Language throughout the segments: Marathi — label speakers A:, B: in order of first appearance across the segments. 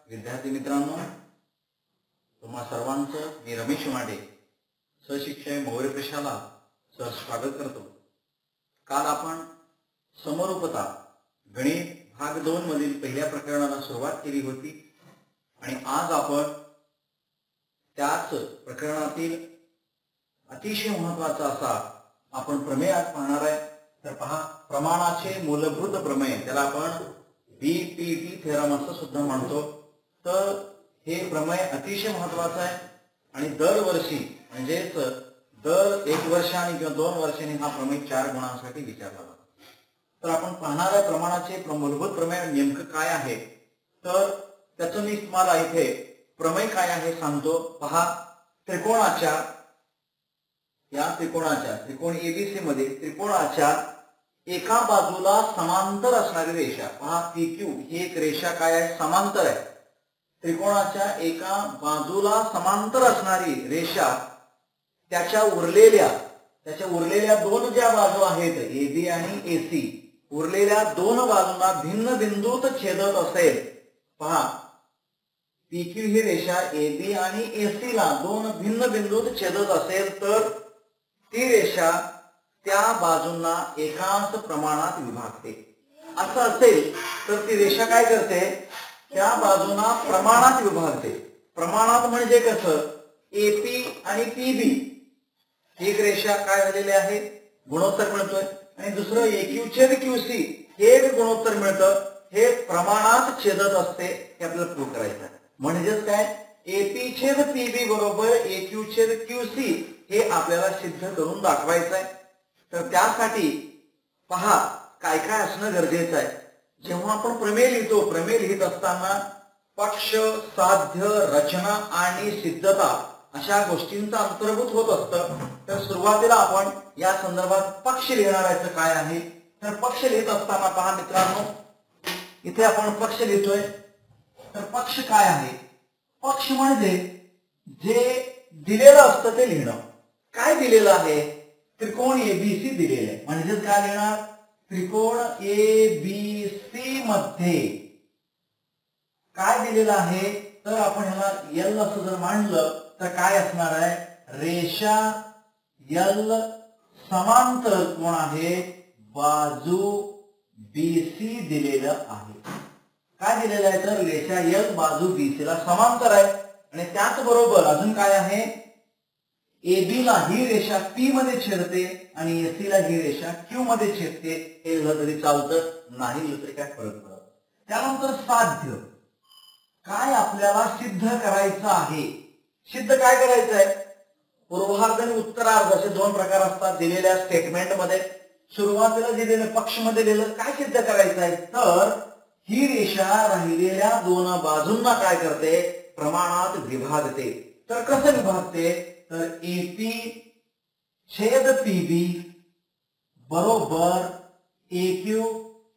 A: विद्यार्थी मित्रांनो, तुम्हा सर्वांचं मी रमेश माडे सहशिक्षक मौर्य प्रशाला सर स्वागत करतो। काल आपण समरूपता गणित भाग 2 मधील पहिल्या प्रकरणाला सुरुवात केली होती आणि आज आपण त्याच प्रकरणातील अतिशय महत्त्वाचा असा आपण प्रमेय आज पाहणार आहे। तर पहा, प्रमाणाचे मूलभूत प्रमेय, त्याला आपण बीपीटी थेरम असं सुद्धा म्हणतो। तर हे प्रमेय अतिशय महत्त्वाचं आहे आणि दरवर्षी म्हणजेच दर 1 वर्षांनी किंवा 2 वर्षांनी हा प्रमेय 4 गुणांसाठी विचारला जातो। तर आपण पाहणार आहे प्रमाणाचे मूलभूत प्रमेय नेमकं काय आहे। तर त्याचं मी तुम्हाला इथे प्रमेय काय आहे सांगतो। पहा, त्रिकोणाच्या त्रिकोण एबीसी मध्ये त्रिकोणाच्या एका बाजूला समांतर असणारी रेषा, पहा पीक्यू ही एक रेषा काय आहे, समांतर आहे। त्रिकोणाच्या एका बाजूला समांतर असणारी रेषा त्याच्या उरलेल्या दोन ज्या बाजू आहेत एबी आणि एसी, उरलेल्या दोन बाजूंना भिन्न बिंदूत छेदत असेल। पहा, पीक्यू ही रेषा एबी आणि एसी ला दोन भिन्न बिंदूत छेदत असेल तर ती रेषा त्या बाजूंना एकाच प्रमाणात विभागते। असं असेल तर ती रेषा काय करते, त्या बाजूंना प्रमाणात विभागते। प्रमाणात म्हणजे कसं, एपी आणि पीबी एक रेषा काय झालेली आहे, गुणोत्तर मिळतोय आणि दुसरं एक्यू छेद क्यूसी हे एक गुणोत्तर मिळतं, हे प्रमाणात छेदत असते। हे आपल्याला प्रूव्ह करायचं आहे। म्हणजेच काय, एपी छेद पीबी बरोबर एक्यू छेद क्यूसी हे आपल्याला सिद्ध करून दाखवायचं आहे। तर त्यासाठी पहा काय काय असणं गरजेचं आहे। जेव्हा आपण प्रमेय लिहितो, प्रमेय लिहित असताना पक्ष, साध्य, रचना आणि सिद्धता अशा गोष्टींचा अंतर्भूत होत असतं। तर सुरुवातीला आपण या संदर्भात पक्ष लिहिण्याचं काय आहे। तर पक्ष लिहित असताना पहा मित्रांनो, इथे आपण पक्ष लिहितोय। तर पक्ष काय आहे, पक्ष म्हणजे जे दिलेलं असतं ते लिहिणं। काय दिलेलं आहे, त्रिकोण एबीसी दिलेले आहे, म्हणजे काय लिहिणार, त्रिकोण एबीसी मध्ये काय दिलेलं आहे, तर आपण ह्याला एल असं जर मांडलं तर काय असणार आहे, रेषा एल समांतर कोण आहे, बाजू बीसी दिलेलं आहे। काय दिलेलं आहे, तर रेषा एल बाजू बीसी ला समांतर आहे आणि त्याच बरोबर अजून काय आहे, एबी ला ही रेषा पी मध्ये छेदते आणि एसी ला ही रेषा क्यू मध्ये छेदते। हे लिहिलं तरी चालतं, नाही लिहिलं तरी काय फरक पडत। त्यानंतर साध्य, काय आपल्याला सिद्ध करायचं आहे। सिद्ध काय करायचं आहे, पूर्वार्ध आणि उत्तरार्ध असे दोन प्रकार असतात दिलेल्या स्टेटमेंट मध्ये। सुरुवातीला दिलेलं पक्ष मध्ये लिहिलं काय सिद्ध करायचं आहे, तर ही रेषा राहिलेल्या दोन बाजूंना काय करते, प्रमाणात विभागते। तर कसं विभागते, तर एपी छेद पीबी बरोबर एक्यू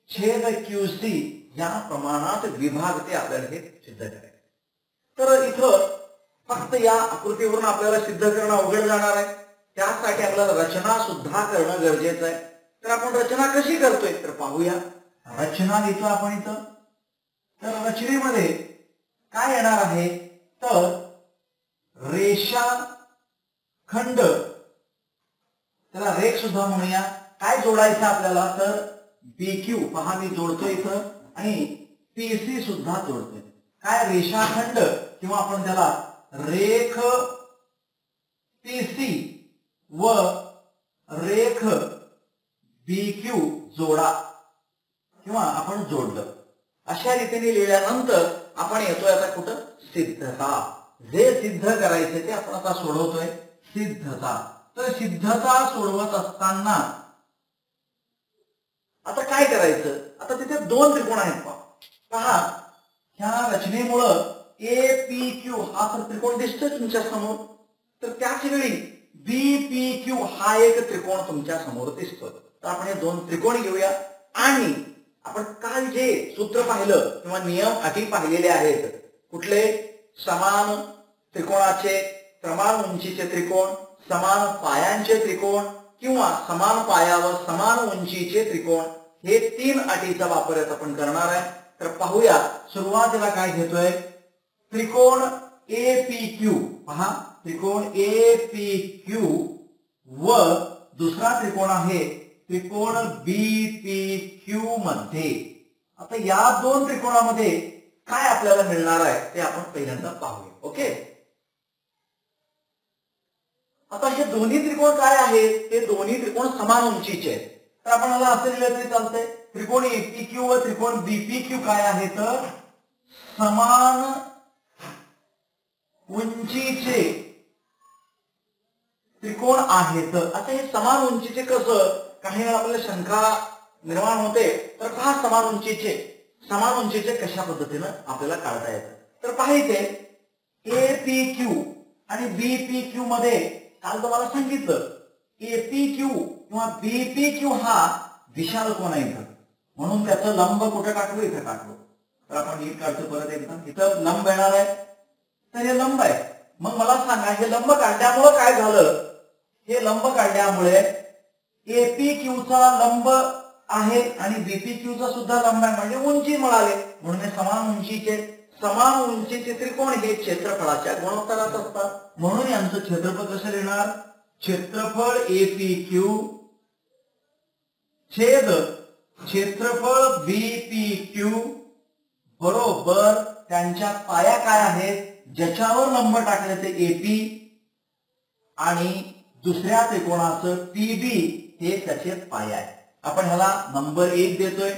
A: छेद क्यूसी या प्रमाणात विभागते। आपल्याला हे सिद्ध करायचं। तर इथं फक्त या आकृतीवरून आपल्याला सिद्ध करणं अवघड जाणार आहे। त्यासाठी आपल्याला रचना सुद्धा करणं गरजेचं आहे। तर आपण रचना कशी करतोय, तर पाहूया। रचना लिहितो आपण इथं। तर रचनेमध्ये काय येणार आहे, तर रेषा खंड, त्याला रेख सुद्धा म्हणूया। काय जोडायचं आपल्याला, तर बीक्यू पहा मी जोडतोय इथं आणि पीसी सुद्धा जोडतोय। काय, रेषाखंड किंवा आपण त्याला रेख पीसी व रेख बीक्यू जोडा किंवा आपण जोडलं। अशा रीतीने लिहिल्यानंतर आपण येतोय आता कुठं, सिद्धता। जे सिद्ध करायचे ते आपण आता सोडवतोय, सिद्धता। तर सिद्धता सोडवत असताना आता काय करायचं, आता तिथे दोन त्रिकोण आहेत पहा। ह्या रचनेमुळं एपीक्यू हा तर त्रिकोण दिसतोय तुमच्या समोर, तर त्याच वेळी बीपीक्यू हा एक त्रिकोण तुमच्या समोर दिसतोय। तर आपण हे दोन त्रिकोण घेऊया आणि आपण काय जे सूत्र पाहिलं किंवा नियम अटी पाहिलेले आहेत, कुठले, समान त्रिकोणाचे समान उंचीचे त्रिकोण, समान पायांचे त्रिकोण किंवा समान पायावर समान उंचीचे त्रिकोण, हे 3 अटीचा वापर आपण करणार आहे। तर पाहूया, सुरुवातीला काय घेतोय, त्रिकोण APQ, पहा त्रिकोण APQ व दुसरा त्रिकोण आहे त्रिकोण BPQ मध्ये. आता या दोन त्रिकोणामध्ये काय आपल्याला मिळणार आहे ते आपण पहिल्यांदा पाहूया. ओके, आता हे दोन्ही त्रिकोण काय आहेत? ते दोन्ही त्रिकोण समान उंचीचे आहेत. तर आपण याला असे लिहिले तरी चालतंय. त्रिकोण APQ व त्रिकोण BPQ काय आहेत? समान उंचीचे त्रिकोण आहेत. आता हे समान उंचीचे कसं? काही वेळा आपल्याला शंका निर्माण होते. तर पहा समान उंचीचे कशा पद्धतीने आपल्याला काढता येतं. तर पहा इथे APQ आणि BPQ मध्ये काल तुम्हाला सांगितलं APQ किंवा BPQ हा विशाल कोण आहे म्हणून त्याचं लंब कुठे टाकू? इथे टाकू. तर आपण नीट काढतो परत एकदा. इथं लंब येणार आहे, तर हे लंब आहे. मग मला सांगा हे लंब काढल्यामुळे काय झालं? हे लंब काढल्यामुळे APQ चा लंब आहे आणि BPQ चा सुद्धा लंब आहे, म्हणजे उंची मिळाली. म्हणून हे समान उंचीचे त्रिकोण हे क्षेत्रफळाच्या गुणोत्तरात असतात. म्हणून यांचं क्षेत्रफळ कसं लिहिणार? क्षेत्रफळ APQ छेद क्षेत्रफळ BPQ बरोबर त्यांच्या पाया काय आहेत? ज्याच्यावर लंब टाकले ते AP आणि दुसऱ्या त्रिकोणाचं PB हे त्याचे पाय आहे. आपण ह्याला नंबर 1 देतोय.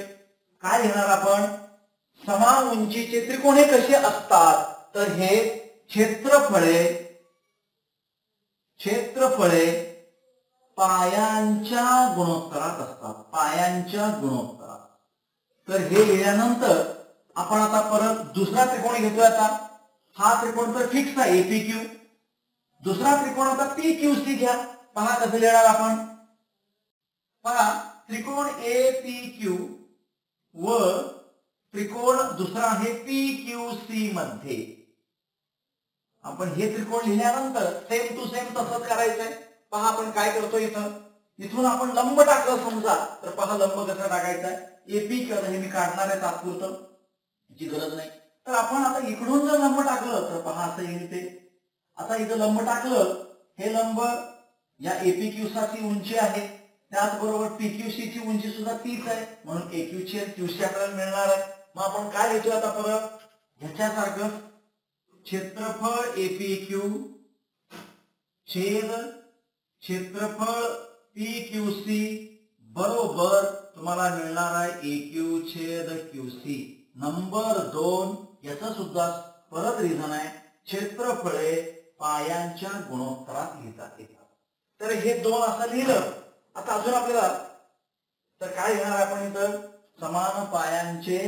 A: काय घेणार आपण? समान उंचीचे त्रिकोण हे कसे असतात? तर हे क्षेत्रफळे पायांच्या गुणोत्तरात असतात. पायांच्या गुणोत्तरात. तर हे लिहिल्यानंतर आपण आता परत दुसरा त्रिकोण घेतोय. आता हा त्रिकोण तर फिक्स आहे APQ. दुसरा त्रिकोण आता PQC घ्या. पहा कसं लिहिणार आपण. पहा त्रिकोण APQ व त्रिकोण दुसरा आहे PQC मध्ये आपण हे त्रिकोण लिहिल्यानंतर सेम टू सेम तसंच करायचंय. पहा आपण काय करतो इथून आपण लंब टाकलं समजा, तर पहा लंब कसा टाकायचा आहे. APQ हे मी काढणार आहे तात्पुरतं, ची गरज नाही. तर आपण आता इकडून जर लंब टाकलं तर पहा असं येईल ते. आता इथं लंब टाकलं, हे लंब या APQ ची उंची आहे, त्याचबरोबर PQC ची उंची सुद्धा तीच आहे, म्हणून AQ छेद QC आपल्याला मिळणार आहे. मग आपण काय लिहितो आता परत ह्याच्यासारखं क्षेत्रफळ APQ छेद क्षेत्रफळ PQC बरोबर तुम्हाला मिळणार आहे AQ छेद QC. नंबर 2 याचा सुद्धा परत रिझन आहे. क्षेत्रफळे पायांच्या गुणोत्तरात लिहितात. तर हे 2 असं लिहिलं. आता अजून आपल्याला तर काय घेणार आपण इथं? समान पायांचे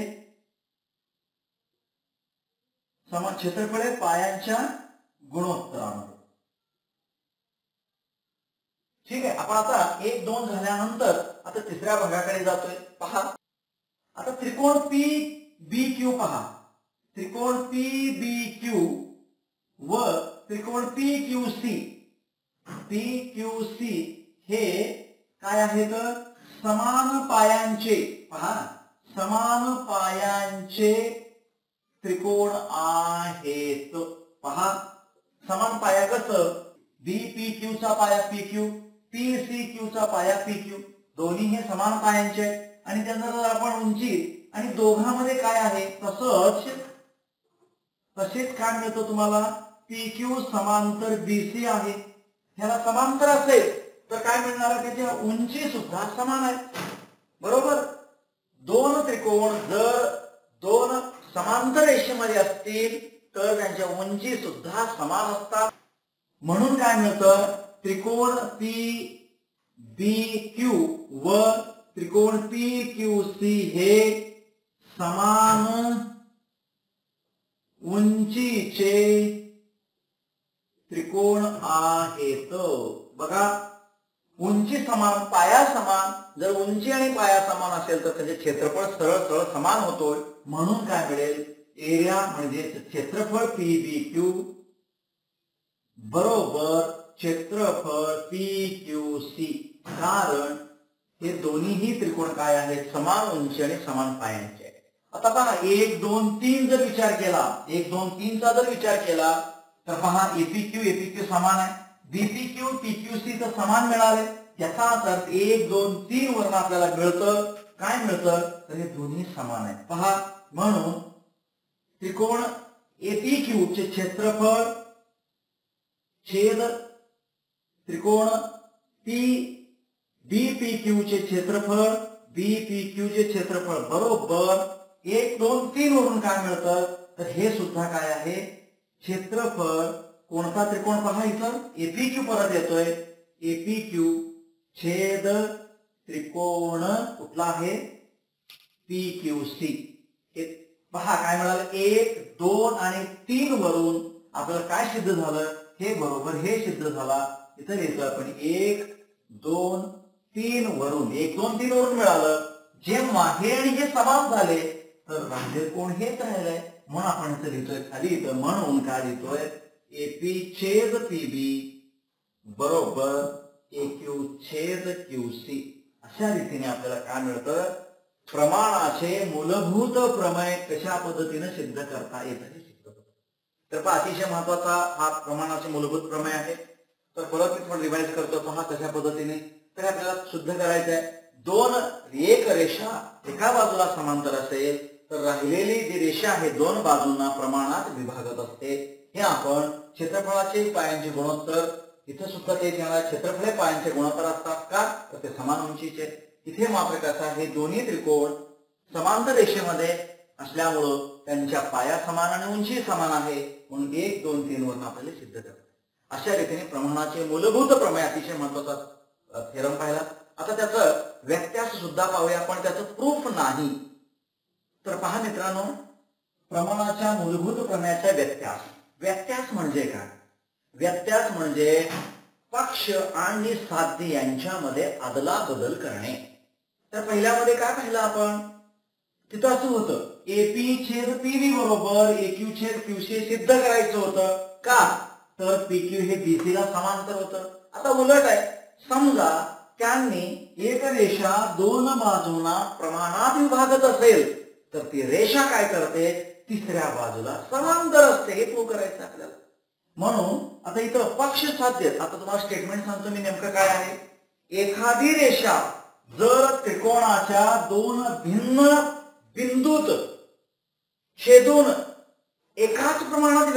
A: समान क्षेत्रफळे पायांच्या गुणोत्तरामध्ये. ठीक आहे. आपण आता 1 2 झाल्यानंतर आता तिसऱ्या भागाकडे जातोय. पहा आता त्रिकोण PBQ पहा. त्रिकोण PBQ व त्रिकोण PQC हे काय आहेत? समान पायांचे. पहा समान पायांचे त्रिकोण आहेत. पहा समान पाया कसं? BPQ चा पाया PQ, PCQ चा पाया PQ, दोन्ही हे समान पायांचे आणि त्यांना जर आपण उंची आणि दोघांमध्ये काय आहे तसेच काय मिळतं तुम्हाला? PQ समांतर BC आहे. ह्याला समांतर असेल तर काय मिळणार आहे? त्याची उंची सुद्धा समान आहे. बरोबर. दोन त्रिकोण जर दोन समांतर रेषेमध्ये असतील तर त्यांच्या उंची सुद्धा समान असतात. म्हणून काय मिळतं? त्रिकोण PBQ व त्रिकोण PQC हे समान उंचीचे त्रिकोण आहेत. बघा उंची समान, पाया समान. जर उंची आणि पाया समान असेल तर त्याचे क्षेत्रफळ सरळ सरळ समान होतोय. म्हणून काय मिळेल? एरिया म्हणजे क्षेत्रफळ PBQ बरोबर क्षेत्रफळ PQC. कारण हे दोन्हीही त्रिकोण काय आहेत? समान उंची आणि समान पायांचे. आता पहा 1 2 3 जर विचार केला 1 2 3 चा जर विचार केला तर पहा एपीक्यू समान आहे, बीपीक्यू पीक्यूसी तर समान मिळाले. याचा अर्थ 1 2 3 वरून आपल्याला मिळतं काय मिळतं तर हे दोन्ही समान आहे. पहा म्हणून त्रिकोण एपीक्यू चे क्षेत्रफळ छेद त्रिकोण बीपीक्यू चे क्षेत्रफळ बीपीक्यू चे क्षेत्रफळ बरोबर 1 2 3 वरून काय मिळतं तर हे सुद्धा काय आहे क्षेत्रफळ. कोणता त्रिकोण पहा इथं एपीक्यू परत येतोय, एपीक्यू छेद त्रिकोण कुठला आहे पीक्यूसी. हे पहा काय मिळालं 1 2 आणि 3 वरून आपल्याला काय सिद्ध झालं हे बरोबर हे सिद्ध झाला. इथं लिहितो आपण 1 2 3 वरून 1 2 3 वरून मिळालं. जेव्हा हे आणि हे समान झाले तर राहिले कोण हेच राहिलंय म्हणून आपण इथं लिहितोय खाली इथं म्हणून काय लिहितोय एपी छेद पीबी बरोबर एक्यू छेद क्यूसी. अशा रीतीने आपल्याला काय मिळतं प्रमाणाचे मूलभूत प्रमेय कशा पद्धतीने सिद्ध करता येतं हे सिद्ध होतं. तर पहा अतिशय महत्वाचा हा प्रमाणाचे मूलभूत प्रमेय आहे. तर परत मी थोडं रिवाइज करतो पहा कशा पद्धतीने. तर आपल्याला शुद्ध करायचं आहे एक रेषा एका बाजूला समांतर असेल तर राहिलेली जी रेषा आहे दोन बाजूंना प्रमाणात विभागत असते. हे आपण क्षेत्रफळाचे पायांचे गुणोत्तर इथे सुद्धा ते येणार क्षेत्रफळे पायांचे गुणोत्तर असतात का तर ते समान उंचीचे. इथे मात्र कसं आहे दोन्ही त्रिकोण समांतर रेषेमध्ये असल्यामुळं त्यांच्या पाया समान आणि उंची समान आहे म्हणून 1 2 3 वरून आपल्याला सिद्ध करतात. अशा रीतीने प्रमाणाचे मूलभूत प्रमेय अतिशय महत्वाचा थेरम पाहिला. आता त्याचं व्यत्यास सुद्धा पाहूया पण त्याचं प्रूफ नाही. तर पहा मित्रांनो प्रमाणाच्या मूलभूत प्रमेयाचा व्यत्यास. व्यत्यास म्हणजे काय व्यत्यास म्हणजे पक्ष आणि साध्य यांच्यामध्ये अदला बदल करणे. तर पहिल्यामध्ये काय पाहिलं आपण तिथं असं होतं एपी छेद पीबी बरोबर एक्यू छेद क्यूसी सिद्ध करायचं होतं का तर पीक्यू हे बीसी ला समांतर होतं. आता उलट आहे समजा त्यांनी एक रेषा दोन बाजूंना प्रमाणात विभागत असेल तर ती रेषा काय करते तिसऱ्या बाजूला समांतर असते हे प्रूव्ह करायचं आपल्याला. म्हणून आता इथं पक्ष साध्य आता तुम्हाला स्टेटमेंट सांगतो मी नेमकं काय आहे. एखादी रेषा जर त्रिकोणाच्या दोन भिन्न बिंदूत छेदून एकाच प्रमाणात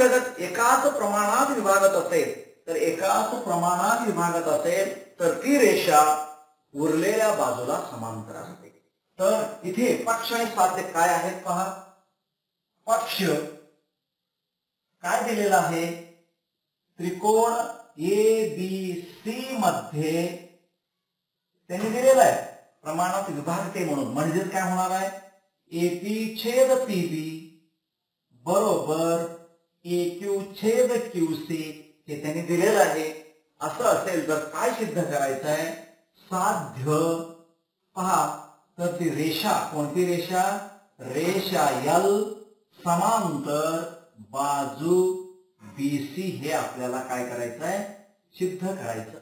A: विभागत असेल तर ती रेषा उरलेल्या बाजूला समांतर असते. तर इथे पक्ष आणि साध्य काय आहेत पहा. पक्ष काय दिलेला आहे त्रिकोण एबीसी मध्ये त्यांनी दिलेला आहे प्रमाणात विभागते म्हणून म्हणजेच काय होणार आहे एपी छेद पीबी बरोबर एक्यू छेद क्यूसी हे त्यांनी दिलेलं आहे. असं असेल तर काय सिद्ध करायचं आहे साध्य पहा तर ती रेषा कोणती रेषा रेषा एल समांतर बाजू बीसी हे आपल्याला काय करायचं आहे सिद्ध करायचं.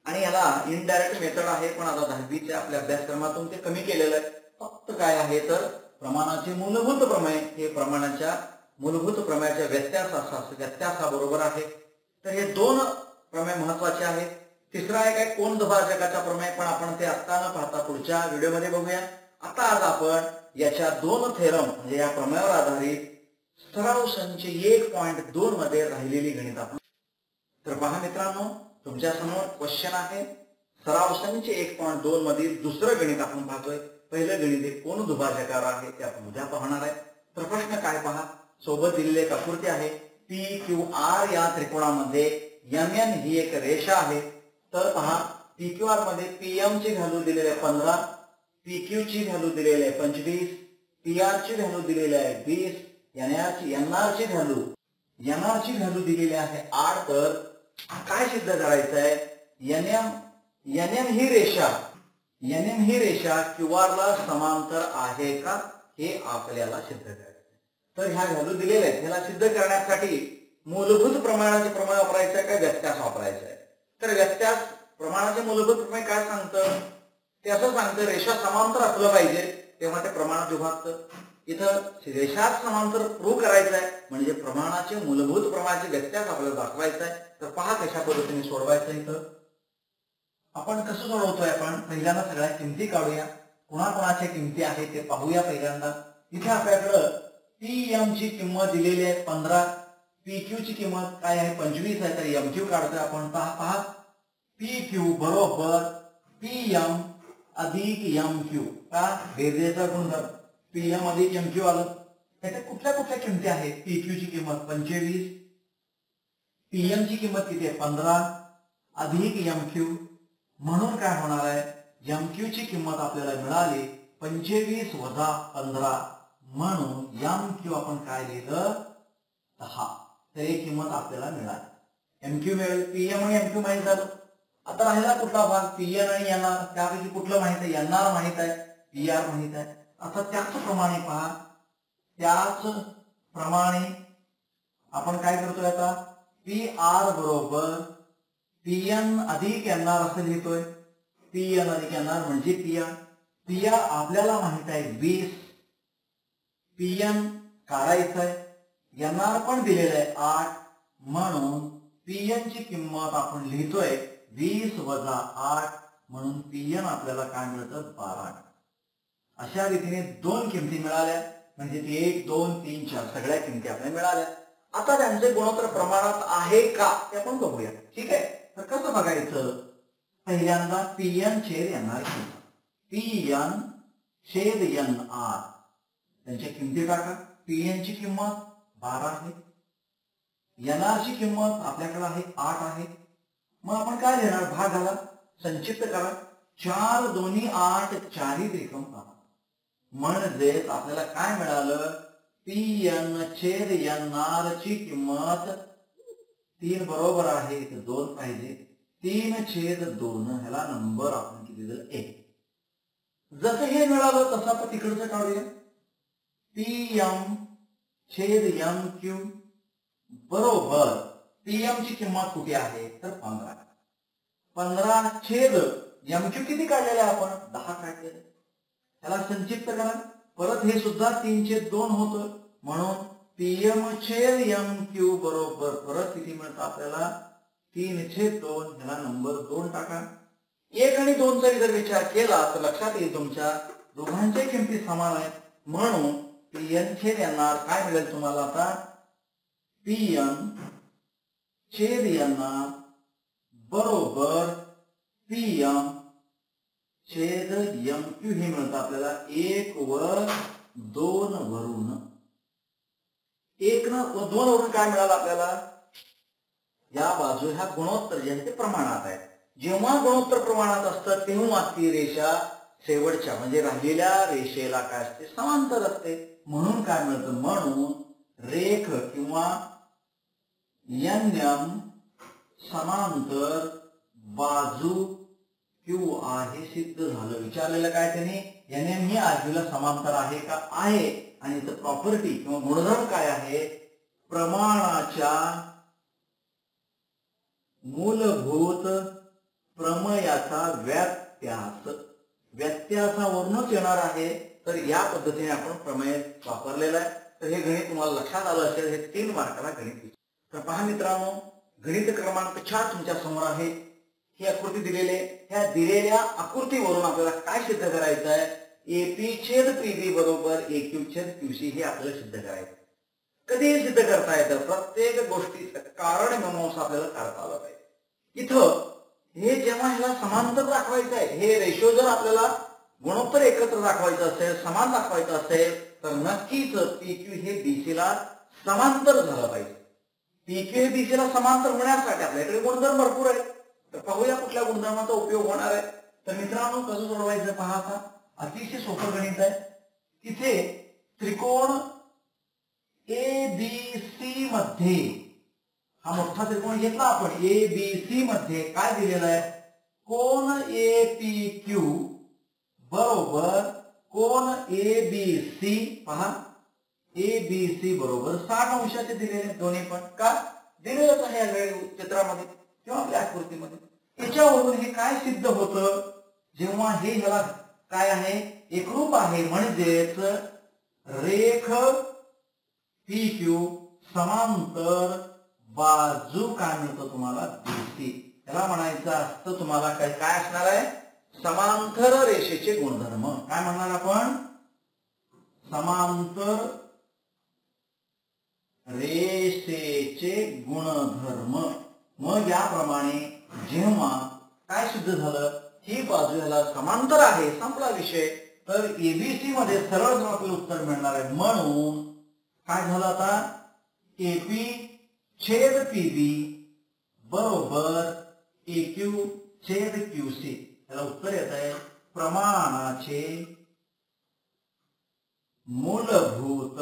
A: आणि याला इनडायरेक्ट मेथड आहे पण आता 10वीच्या आपल्या अभ्यासक्रमातून ते कमी केलेलं आहे. फक्त काय आहे तर प्रमाणाचे मूलभूत प्रमेय हे प्रमाणाच्या मूलभूत प्रमेयाच्या व्यत्यासाबरोबर आहे. तर हे दोन प्रमेय महत्वाचे आहेत. तिसरा एक आहे कोन दुभाजकाचा प्रमेय पण आपण ते आता न पाहता पुढच्या व्हिडिओमध्ये बघूया. आता आज आपण याच्या दोन थेरम म्हणजे या प्रमेयावर आधारित सराव संच 1.2 मध्ये राहिलेली गणित आपण. तर पहा मित्रांनो तुमच्या समोर क्वेश्चन आहे सराव संच 1.2 मधील दुसरं गणित आपण पाहतोय. पहिलं गणित कोन दुभाजकावर आहे ते आपण उद्या पाहणार आहे. तर प्रश्न काय पहा सोबत दिलेली एक आकृती आहे पी क्यू आर या त्रिकोणामध्ये एम एन ही एक रेषा आहे. तर पहा पी क्यू आर मध्ये पीएम ची व्हॅल्यू दिलेली आहे 15 पी क्यू ची व्हॅल्यू दिलेली आहे 25 पी आर ची व्हॅल्यू दिलेली आहे 20 एनआर ची व्हॅल्यू दिलेली आहे 8. तर काय सिद्ध करायचं आहे एनएम ही रेषा क्यू आर ला समांतर आहे का हे आपल्याला सिद्ध करायचं. तर ह्या व्हॅल्यू दिलेल्या आहेत ह्याला सिद्ध करण्यासाठी मूलभूत प्रमाणाचे प्रमेय वापरायचं आहे का व्यत्यास वापरायचा आहे. तर व्यत्यास प्रमाणाचे मूलभूत प्रमेय काय सांगतं ते असं सांगतं रेषा समांतर असलं पाहिजे तेव्हा ते प्रमाणात विभागतं. इथं रेषा समांतर प्रूव्ह करायचं आहे म्हणजे प्रमाणाचे मूलभूत प्रमाणाचे व्यत्यास आपल्याला दाखवायचा आहे. तर पहा कशा पद्धतीने सोडवायचं. इथं आपण कसं सोडवतोय. आपण पहिल्यांदा सगळ्या किमती काढूया. कोणाकोणाच्या किमती आहेत ते पाहूया. पहिल्यांदा इथे आपल्याकडं PM ची किंमत दिलेली आहे 15, PQ ची किंमत काय आहे 25 आहे. तर MQ काढतोय आपण. पहा PQ बरोबर PM अधिक MQ. का बेरजेचा गुणधर्म PM अधिक MQ आलं. त्याच्या कुठल्या कुठल्या किमती आहेत. PQ ची किंमत 25, PM ची किंमत किती आहे 15 अधिक MQ. म्हणून काय होणार आहे MQ ची किंमत आपल्याला मिळाली 25 वजा 15 म्हणून MQ आपण काय लिहिलं 10. तर ही किंमत आपल्याला मिळाली. MQ मिळेल. PM आणि MQ माहित झालं. आता राहिला कुठला भाग PN आणि NR. त्यापैकी कुठलं माहित आहे NR माहित आहे PR माहित आहे. आता त्याचप्रमाणे पहा त्याचप्रमाणे आपण काय करतोय आता PR बरोबर PN अधिक NR असं लिहितोय. PN अधिक NR म्हणजे PR आपल्याला माहित आहे 20. PN काढायचं आहे. NR पण दिलेलं आहे 8 म्हणून PN ची किंमत आपण लिहितोय 20 वजा 8 म्हणून PN आपल्याला काय मिळतं 12. अशा रीतीने दोन किमती मिळाल्या म्हणजे 1 2 3 4 सगळ्या किमती आपल्याला मिळाल्या. आता त्यांचे गुणोत्तर प्रमाणात आहे का ते आपण बघूया. ठीक आहे. तर कसं बघायचं. पहिल्यांदा PN छेद NR किंमत. PN छेद NR त्यांच्या किमती टाका. PN ची किंमत 12 आहे. NR ची किंमत आपल्याकडे आहे 8 आहे. मग आपण काय लिहिणार भागाला संक्षिप्त करा. 4 दोन्ही 8 4 त्रिकोण पहा. म्हणजेच आपल्याला काय मिळालं PN छेद NR ची किंमत 3 बरोबर आहे. इथे 2 पाहिजे. 3/2 ह्याला नंबर आपण किती दिला 1. जसं हे मिळालं तसं आपण तिकडचं काढूया. PM छेद MQ बरोबर PM ची किंमत कुठे आहे तर 15. 15 छेद MQ किती काढलेले आपण 10 काढलेले. त्याला संक्षिप्त करा. परत हे सुद्धा 3/2 होतं म्हणून PM छेद MQ बरोबर परत किती मिळतं आपल्याला 3/2. ह्याला नंबर 2 टाका. 1 आणि 2 चा जर विचार केला तर लक्षात येईल तुमच्या दोघांच्या किमती समान आहेत म्हणून PN छेद NR काय मिळेल तुम्हाला आता PN छेद NR बरोबर PM छेद MQ हे मिळतं आपल्याला 1 व 2 वरून. 1 व 2 वरून काय मिळालं आपल्याला या बाजू ह्या गुणोत्तर जे आहे ते प्रमाणात आहे. जेव्हा गुणोत्तर प्रमाणात असतं तेव्हा ती रेषा शेवटच्या म्हणजे राहिलेल्या रेषेला काय असते समांतर असते. म्हणून काय मिळतं म्हणून रेख किंवा NM समांतर बाजू Q आहे सिद्ध झालं. विचारलेलं काय त्याने NM ही आजूला समांतर आहे का आहे. आणि इथं प्रॉपर्टी किंवा गुणधर्म काय आहे प्रमाणाच्या मूलभूत प्रमेयाचा व्यत्यासावरूनच येणार आहे. तर या पद्धतीने आपण प्रमेय वापरलेला आहे. तर हे गणित तुम्हाला लक्षात आलं असेल. हे 3 मार्काला गणित. तर पहा मित्रांनो गणित क्रमांक 4 तुमच्या समोर आहे. ही आकृती दिलेली आहे. ह्या दिलेल्या आकृतीवरून आपल्याला काय सिद्ध करायचं आहे AP छेद PB बरोबर AQ छेद QC हे आपल्याला सिद्ध करायचं. कधी हे सिद्ध करता येतं प्रत्येक गोष्टीचं कारण मीमांसा आपल्याला काढता आलं पाहिजे. इथं हे जेव्हा ह्याला समांतर दाखवायचं आहे हे रेशो जर आपल्याला गुणोत्तर एकत्र दाखवायचं असेल समान दाखवायचं असेल तर नक्कीच PQ हे BC ला समांतर झालं पाहिजे. PQ हे BC ला समांतर होण्यासाठी आपल्याकडे गुणधर्म भरपूर आहेत. तर पाहूया कुठल्या गुणधर्माचा उपयोग होणार आहे. तर मित्रांनो कसं सोडवायचं पहा. आता अतिशय सोपं गणित आहे. तिथे त्रिकोण ABC मध्ये हा मोठा त्रिकोण घेतला आपण. ABC मध्ये काय दिलेलं आहे कोन APQ बरोबर कोन ABC. पहा ABC बरोबर 60 अंशाचे दिलेले दोन्ही पण का दिलेलंच आहे या चित्रामध्ये किंवा आपल्या आकृतीमध्ये. त्याच्यावरून हे काय सिद्ध होतं जेव्हा हे ह्याला काय आहे एकरूप आहे म्हणजेच रेख PQ समांतर बाजू काय मिळतं तुम्हाला BC. त्याला म्हणायचं असतं तुम्हाला काय असणार आहे समांतर रेषेचे गुणधर्म. काय म्हणणार आपण समांतर रेषेचे गुणधर्म. मग याप्रमाणे जेव्हा काय सिद्ध झालं ही बाजू ह्याला समांतर आहे संपला विषय. तर ABC मध्ये सरळ आपल्याला उत्तर मिळणार आहे. म्हणून काय झालं आता AP छेद PB बरोबर AQ छेद QC. याला उत्तर येत आहे प्रमाणाचे मूलभूत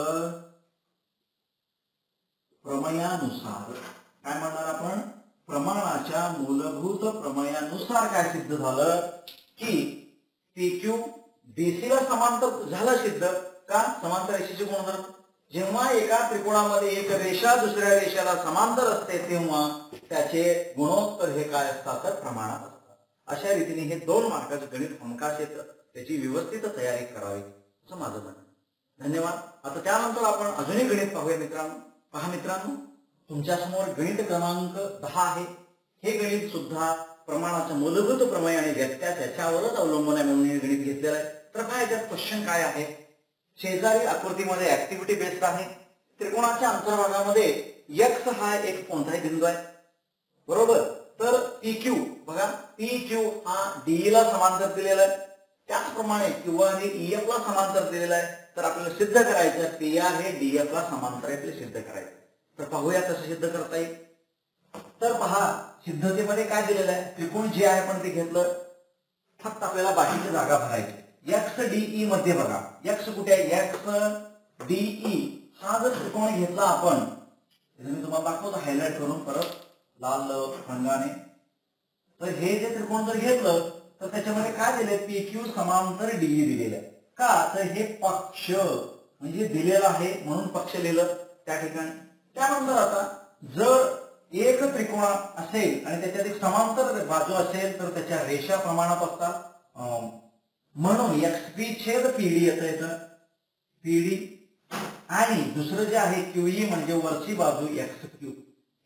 A: प्रमेयानुसार. काय म्हणणार आपण प्रमाणाच्या मूलभूत प्रमेयानुसार काय सिद्ध झालं की PQ BC ला समांतर झालं सिद्ध. का समांतर रेषेचे गुणधर्म. जेव्हा एका त्रिकोणामध्ये एक रेषा दुसऱ्या रेषेला समांतर असते तेव्हा त्याचे गुणोत्तर हे काय असतात तर प्रमाणात असतात. अशा रीतीने हे 2 मार्काचं गणित हमखास येतं. त्याची व्यवस्थित तयारी करावी असं माझं म्हणणं. धन्यवाद. आता त्यानंतर आपण अजूनही गणित पाहूया मित्रांनो. पहा मित्रांनो तुमच्या समोर गणित क्रमांक 10 आहे. हे गणित सुद्धा प्रमाणाचा मूलभूत प्रमेय आणि व्यत्यास याच्यावरच अवलंबून आहे म्हणून हे गणित घेतलेलं आहे. तर पहा याच्यात क्वेश्चन काय आहे. शेजारी आकृतीमध्ये ऍक्टिव्हिटी बेस्ड आहे. त्रिकोणाच्या अंतर्भागामध्ये x हा एक कोणताही बिंदू आहे बरोबर. तर PQ बघा PQ हा DE ला समांतर दिलेला आहे. त्याचप्रमाणे QR हे EF ला समांतर दिलेला आहे. तर आपल्याला सिद्ध करायचं PR हे DF ला समांतर आहे ते सिद्ध करायचं. तर पाहूया कसं सिद्ध करता येईल. तर पहा सिद्धतेमध्ये काय दिलेलं आहे त्रिकोण जे आहे आपण ते घेतलं. फक्त आपल्याला बाकीची जागा भरायची. XDE मध्ये बघा x कुठे आहे XDE हा जर त्रिकोण घेतला आपण मी तुम्हाला दाखवतो हायलाइट करून परत लाल रंगाने. तर हे जे त्रिकोण जर घेतलं तर त्याच्यामध्ये काय दिले PQ समांतर DE दिलेलं आहे. का तर हे पक्ष म्हणजे दिलेलं आहे म्हणून पक्ष लिहिलं त्या ठिकाणी. त्यानंतर आता जर एक त्रिकोण असेल आणि त्याच्यात एक समांतर बाजू असेल तर त्याच्या रेषा प्रमाणात असतात. म्हणून XP छेद PD येतं इथं PD. आणि दुसरं जे आहे QE म्हणजे वरची बाजू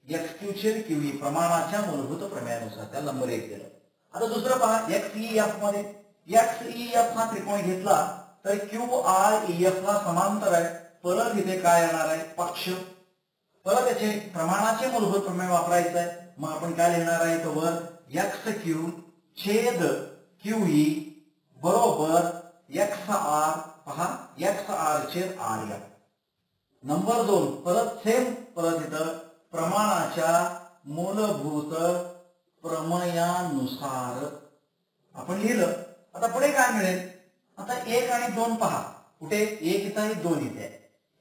A: XQ छेद QE प्रमाणाच्या मूलभूत प्रमेयानुसार त्याला नंबर 1 दिला. आता दुसरं पहा XEF मध्ये XEF हा त्रिकोण घेतला तर QREF ला समांतर आहे. परत इथे काय येणार आहे पक्ष. परत त्याचे प्रमाणाचे मूलभूत प्रमेय वापरायचं आहे. मग आपण काय लिहिणार आहे तर वर XQ छेद QE बरोबर XR. पहा XR छेद RF. नंबर 2 परत सेम परत इथं प्रमाणाच्या मूलभूत प्रमेयानुसार आपण लिहिलं. आता पुढे काय मिळेल आता 1 आणि 2 पहा कुठे 1 इथं आहे 2 इथे आहे.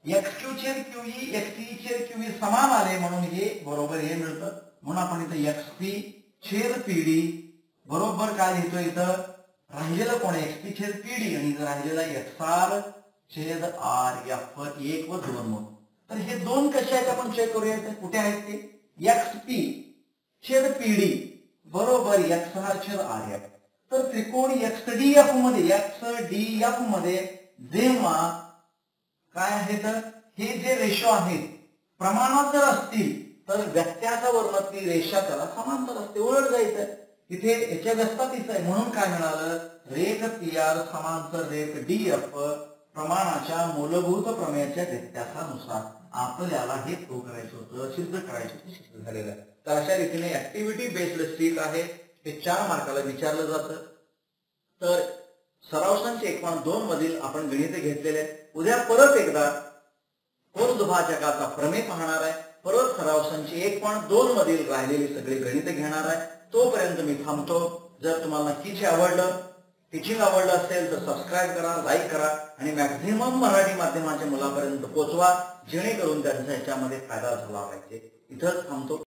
A: XQ छेद QE XE छेद QE समान आले म्हणून हे बरोबर हे मिळतं. म्हणून आपण इथं XP छेद PD बरोबर काय लिहितो इथं राहिलेलं कोण XP छेद PD आणि इथं राहिलेला XR छेद RF 1 व 2 म्हणून. तर हे 2 कसे आहेत आपण चेक करूया. कुठे आहेत ते XP छेद PD बरोबर XR छेद RF. तर त्रिकोण XDF मध्ये जेव्हा काय आहे तर हे जे रेषो आहेत प्रमाणात जर असतील तर व्यत्यासावरून ती रेषा त्याला समांतर असते उलट जायचं. तिथे याच्या व्यस्तातीच आहे म्हणून काय मिळालं रेख PR समांतर रेख DF प्रमाणाच्या मूलभूत प्रमेयाच्या व्यत्यासानुसार आपल्याला हे प्रूव्ह करायचं होतं सिद्ध करायचं होतं सिद्ध झालेलं आहे. तर अशा रीतीने ऍक्टिव्हिटी बेस्ड स्ट्रीक आहे. हे 4 मार्काला विचारलं जातं. तर सराव संच 1.2 मधील आपण गणिते घेतलेले आहेत. उद्या परत एकदा ऊर्ध्वभाजकाचा प्रमेय पाहणार आहे. परत सराव संच 1.2 मधील राहिलेली सगळी गणिते घेणार आहे. तोपर्यंत मी थांबतो. जर तुम्हाला नक्कीच आवडलं टीचिंग आवडलं असेल तर सबस्क्राईब करा लाईक करा आणि मॅक्झिमम मराठी माध्यमाच्या मुलापर्यंत पोहोचवा जेणेकरून त्यांचा याच्यामध्ये फायदा झाला पाहिजे. इथंच थांबतो.